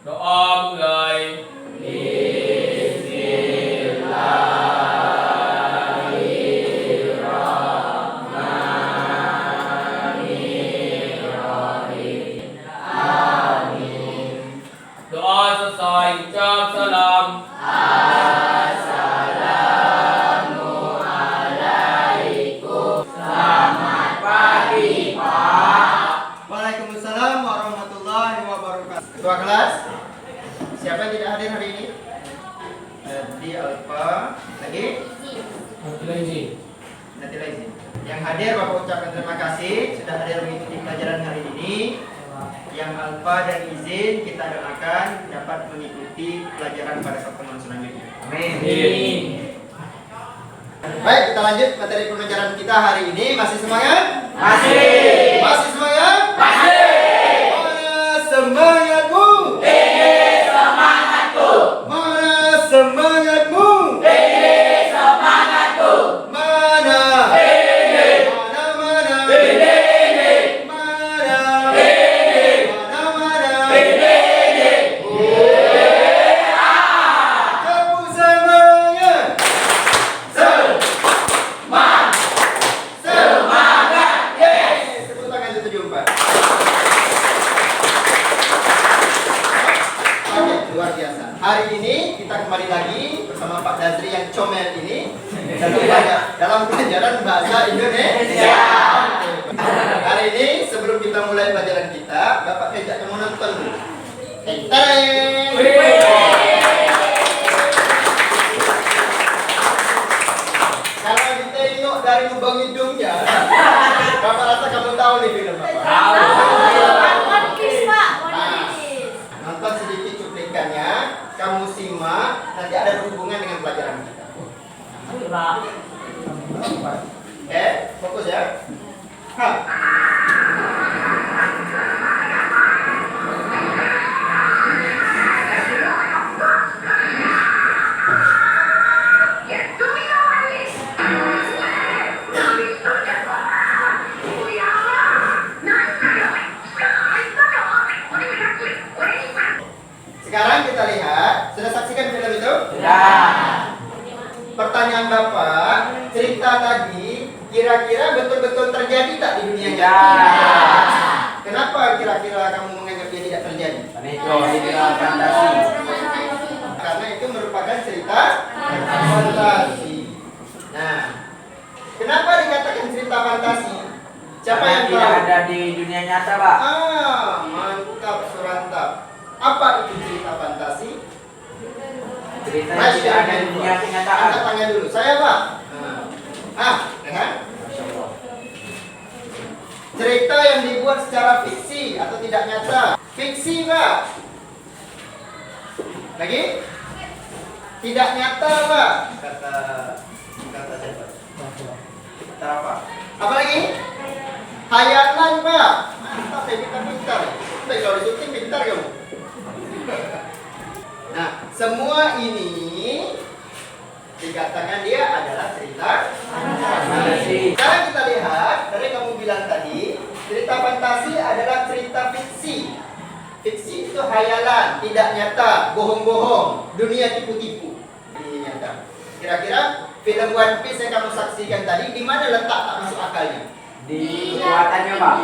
Doa mulai. Doa selesai, ucap salam. Waalaikumsalam warahmatullahi wabarakatuh. Ketua kelas, siapa yang tidak hadir hari ini? Di Alfa, lagi? Nanti lagi. Yang hadir Bapak ucapkan terima kasih sudah hadir mengikuti pelajaran hari ini. Yang Alfa dan izin kita doakan dapat mengikuti pelajaran pada pertemuan selanjutnya. Amin. Baik, kita lanjut materi pembelajaran kita hari ini. Masih semangat? Masih. Masih semangat? Masih. Mana semangatmu? Ini semangatku. Mana semangatmu? Ini semangatku. Mana? Ini. Mana mana? Ini. Mana? Ini. Mana mana? Ini. Tepuk semangat. Semangat. Yes. Tepuk tangan 174. Oke, luar biasa. Hari ini kita kembali lagi bersama Pak Dazri yang comel ini dalam pelajaran bahasa Indonesia. Hari ini sebelum kita mulai pelajaran kita, Bapak ngajak kamu nonton dulu. Teng-teng. Kalau ditengok dari lubang hidungnya, Bapak rasa kamu tahu nih film apa? Tahu. One Piece, Pak. One Piece. Nonton sedikit cuplikannya, kamu simak, nanti ada berhubungan dengan pelajaran kita. Fokus ya. Ha. Sekarang kita lihat, sudah saksikan film itu? Pertanyaan Bapak, cerita tadi kira-kira betul-betul terjadi tak di dunia nyata? Kenapa kira-kira kamu menganggap dia tidak terjadi? Karena itu merupakan cerita fantasi. Nah, kenapa dikatakan cerita fantasi? Siapa yang tahu? tidak ada di dunia nyata, Pak. Mantap, surantap. Apa itu cerita fantasi? Ceritanya tidak ada di dunia kenyataan. Angkat tangan dulu. Saya, Pak. Kan? Cerita yang dibuat secara fiksi atau tidak nyata. Fiksi, Pak. Lagi? Tidak nyata, Pak. Kata siapa? Kata apa? Apa lagi? Hayalan, Pak. Mantap ya, kita pintar. Baik, kalau disuting pintar kamu. Nah, semua ini dikatakan dia adalah cerita fantasi. Sekarang kita lihat, dari kamu bilang tadi, cerita fantasi adalah cerita fiksi. Fiksi itu hayalan, tidak nyata, bohong-bohong, dunia tipu-tipu. Ini nyata. Kira-kira film One Piece yang kamu saksikan tadi, di mana letak tak masuk akalnya? Di kekuatannya, Pak.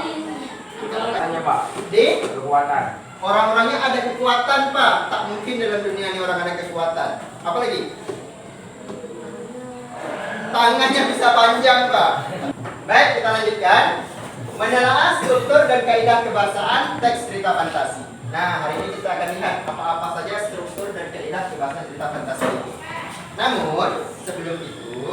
Kekuatannya, Pak. Di Kekuatan. orang-orangnya ada kekuatan, Pak. Tak mungkin dalam dunia ini orang ada kekuatan. Apa lagi? Tangannya bisa panjang, Pak. Baik, kita lanjutkan. Menelaah struktur dan kaidah kebahasaan teks cerita fantasi. Nah, hari ini kita akan lihat apa-apa saja struktur dan kaidah kebahasaan cerita fantasi itu. Namun, sebelum itu,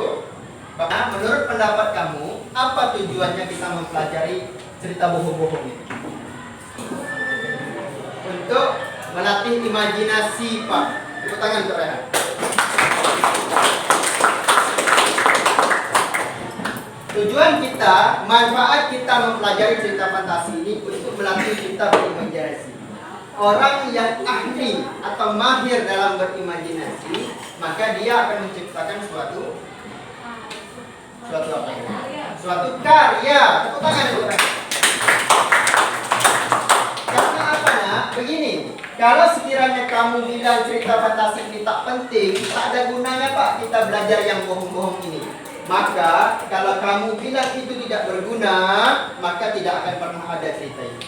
Bapak, menurut pendapat kamu, apa tujuannya kita mempelajari cerita bohong-bohong ini? Untuk melatih imajinasi, Pak. Tepuk tangan untuk Rehan. Tujuan kita, manfaat kita mempelajari cerita fantasi ini untuk melatih kita berimajinasi. Orang yang ahli atau mahir dalam berimajinasi, maka dia akan menciptakan suatu apa ini? Suatu karya. Tepuk tangan untuk Rehan. Karena apa, Nak? begini, kalau sekiranya kamu bilang cerita fantasi ini tak penting, tak ada gunanya Pak kita belajar yang bohong-bohong ini. Maka kalau kamu bilang itu tidak berguna, maka tidak akan pernah ada cerita ini.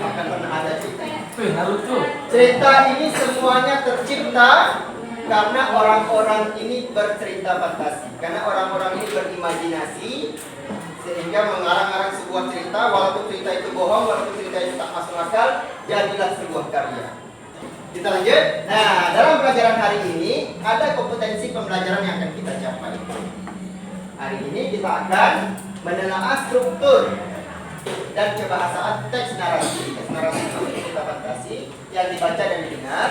Akan pernah ada cerita ini. Cerita ini semuanya tercipta karena orang-orang ini bercerita fantasi. Karena orang-orang ini berimajinasi sehingga mengarang-arang sebuah cerita, walaupun cerita itu bohong, walaupun cerita itu tak masuk akal, jadilah sebuah karya. Kita lanjut. Nah, dalam pelajaran hari ini ada kompetensi pembelajaran yang akan kita capai. Hari ini kita akan menelaah struktur dan kebahasaan teks narasi. Teks narasi itu cerita fantasi yang dibaca dan didengar.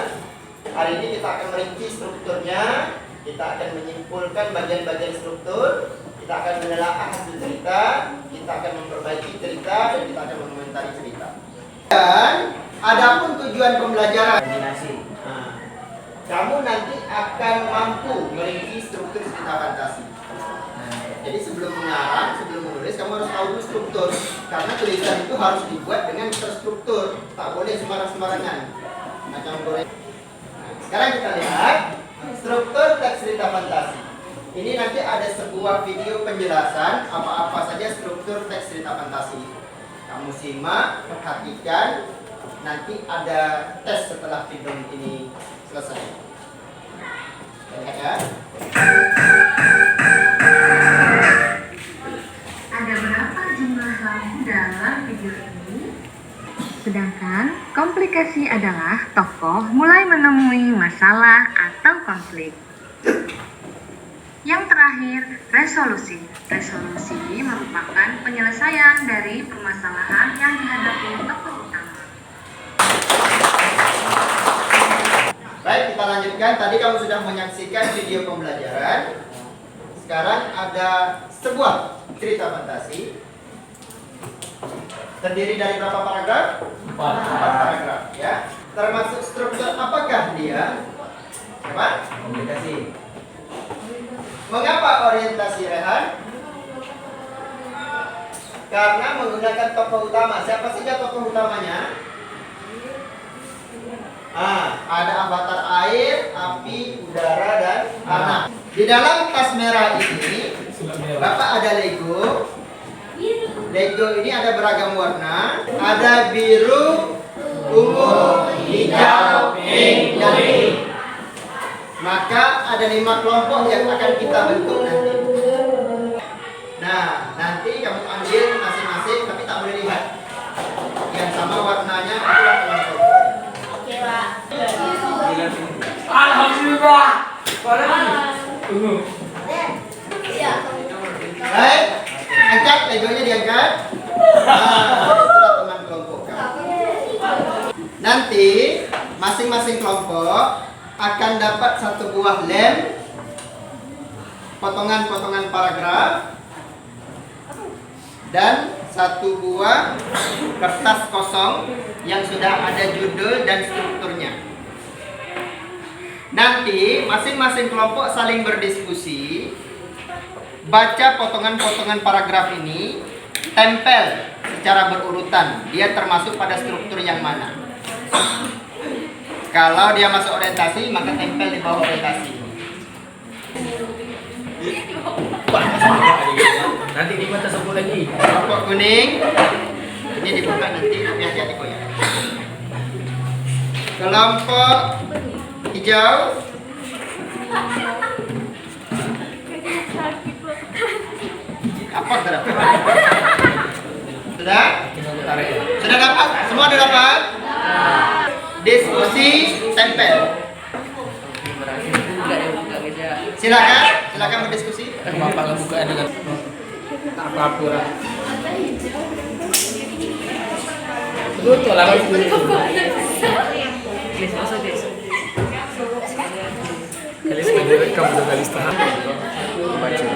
Hari ini kita akan merinci strukturnya, kita akan menyimpulkan bagian-bagian struktur, kita akan menelaah hasil cerita, kita akan memperbaiki cerita, dan kita akan mengomentari cerita. Dan adapun tujuan pembelajaran, nah, kamu nanti akan mampu merinci struktur cerita fantasi. Nah, jadi sebelum mengarang, sebelum menulis, kamu harus tahu dulu struktur. Karena tulisan itu harus dibuat dengan terstruktur, tak boleh sembarang-sembarangan. Macam goreng. Nah, sekarang kita lihat struktur teks cerita fantasi. Ini nanti ada sebuah video penjelasan apa-apa saja struktur teks cerita fantasi. Kamu simak, perhatikan, nanti ada tes setelah video ini selesai. Lihat ya. Ada berapa jumlah lampu dalam video ini? Sedangkan komplikasi adalah tokoh mulai menemui masalah atau konflik. Yang terakhir, resolusi. Resolusi merupakan penyelesaian dari permasalahan yang dihadapi tokoh utama. Baik, kita lanjutkan. Tadi kamu sudah menyaksikan video pembelajaran. Sekarang ada sebuah cerita fantasi. Terdiri dari berapa paragraf? 4 paragraf, ya. Termasuk struktur apakah dia? Apa? Komunikasi. Mengapa orientasi, Rehan? Karena menggunakan tokoh utama. Siapa saja tokoh utamanya? Ada avatar air, api, udara, dan anak. Di dalam tas merah ini, Bapak ada Lego. Lego ini ada beragam warna. Ada biru, ungu, hijau, pink, dan pink. Maka ada 5 kelompok yang akan kita bentuk nanti. Nah, nanti kamu ambil masing-masing, tapi tak boleh lihat. Yang sama warnanya itulah kelompok. Oke, Pak. Alhamdulillah. Iya. Baik, angkat legonya diangkat. Itulah teman kelompok kamu. Nanti masing-masing kelompok akan dapat satu buah lem, potongan-potongan paragraf, dan satu buah kertas kosong yang sudah ada judul dan strukturnya. Nanti masing-masing kelompok saling berdiskusi, baca potongan-potongan paragraf ini, tempel secara berurutan, dia termasuk pada struktur yang mana. Kalau dia masuk orientasi, maka tempel di bawah orientasi. Nanti di mata sebut lagi. Kelompok kuning, ini dibuka nanti, tapi hati-hati koyak. Kelompok hijau, apa sudah? Sudah? Sudah dapat? Semua sudah dapat? Diskusi tempel. Silakan berdiskusi. Bapak nggak buka dengan tak apa-apa. Betul lah. Kali sebenarnya rekam udah kali setengah. Baca.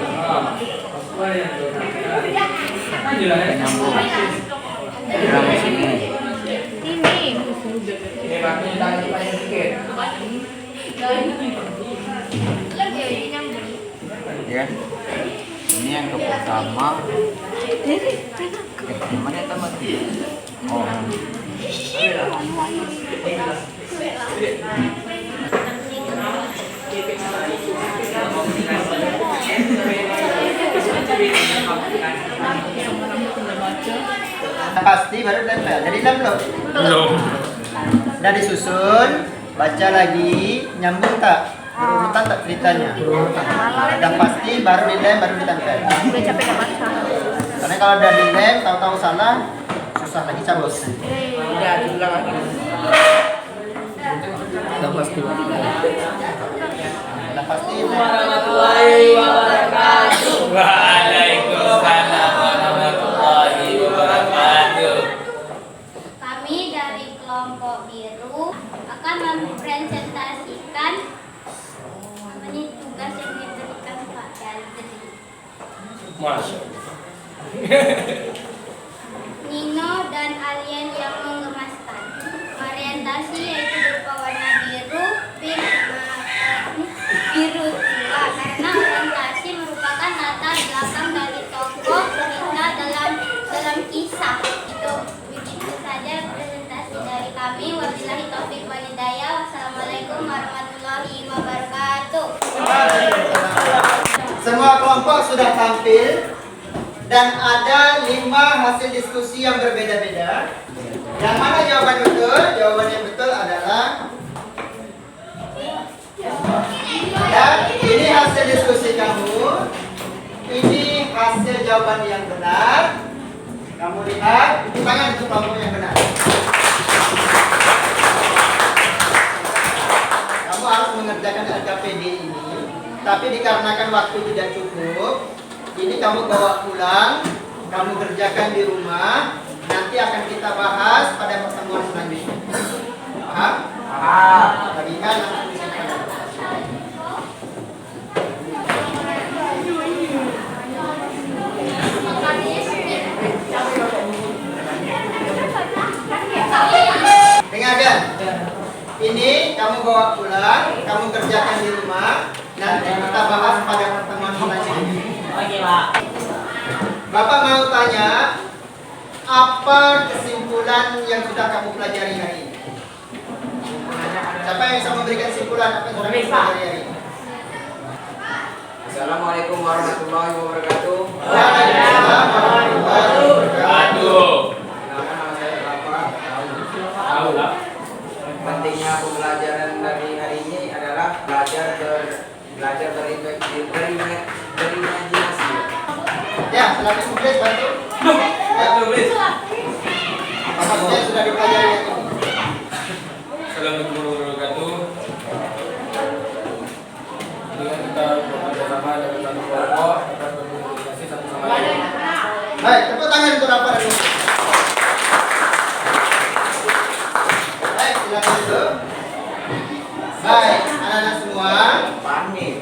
Drama sini. Ya. Ini yang pertama. Gimana teman? Pasti baru tempel. Jadi belum? Belum. Udah disusun, baca lagi, nyambung tak? Berurutan tak ceritanya? Udah pasti baru dilem, baru ditempel. Udah capek gak baca. Karena kalau udah dilem, tahu-tahu salah, susah lagi cabut. Udah diulang lagi. Udah pasti. Udah pasti. Warahmatullahi wabarakatuh. Waalaikumsalam warahmatullahi wabarakatuh. Kami dari kelompok biru akan mempresentasikan tugas yang diberikan Pak Jaldri. Masya. Nino dan alien yang menggemaskan. Orientasi yaitu berupa warna biru, pink, biru tua karena orientasi merupakan latar belakang dari tokoh cerita dalam kisah. Begitu saja presentasi dari kami. Wabillahi taufiq wal hidayah. Wassalamualaikum warahmatullahi wabarakatuh. Semua kelompok sudah tampil dan ada 5 hasil diskusi yang berbeda-beda. Yang mana jawaban betul? Jawaban yang betul adalah dan ini hasil diskusi kamu. Ini hasil jawaban yang benar. Kamu lihat, tepuk tangan untuk kelompok yang benar. Kamu harus mengerjakan LKPD ini, tapi dikarenakan waktu tidak cukup, ini kamu bawa pulang, kamu kerjakan di rumah, nanti akan kita bahas pada pertemuan selanjutnya. Paham? Paham. Bagikan langsung silakan. Dengarkan. Ini kamu bawa pulang, kamu kerjakan di rumah, nanti kita bahas pada pertemuan selanjutnya. Oke, Pak. Bapak mau tanya, apa kesimpulan yang sudah kamu pelajari hari ini? Siapa yang bisa memberikan kesimpulan apa yang sudah kamu pelajari hari ini? Assalamualaikum warahmatullahi wabarakatuh. Waalaikumsalam warahmatullahi wabarakatuh. Kenalkan nama saya Bapak. Tahu lah. Pentingnya pembelajaran dari hari ini adalah belajar berimajinasi. Ya, silakan tulis bantu. Ya, tulis. Apa yang sudah dipelajari hari ini? Assalamualaikum warahmatullahi wabarakatuh. Dengan kita bekerja sama dengan satu kelompok akan berkomunikasi satu sama lain. Baik, tepuk tangan untuk Rafa dan Nusi. Baik, silakan dulu. Baik, anak-anak semua,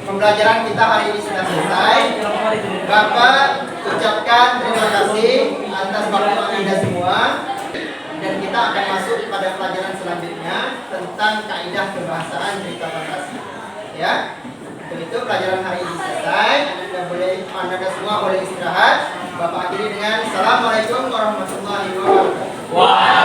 pembelajaran kita hari ini sudah selesai. Bapak ucapkan terima kasih atas waktu Anda semua. Dan kita akan masuk pada pelajaran selanjutnya tentang kaidah kebahasaan cerita fantasi. Ya, untuk itu pelajaran hari ini selesai. Anda semua boleh istirahat. Bapak akhiri dengan Assalamualaikum warahmatullahi wabarakatuh.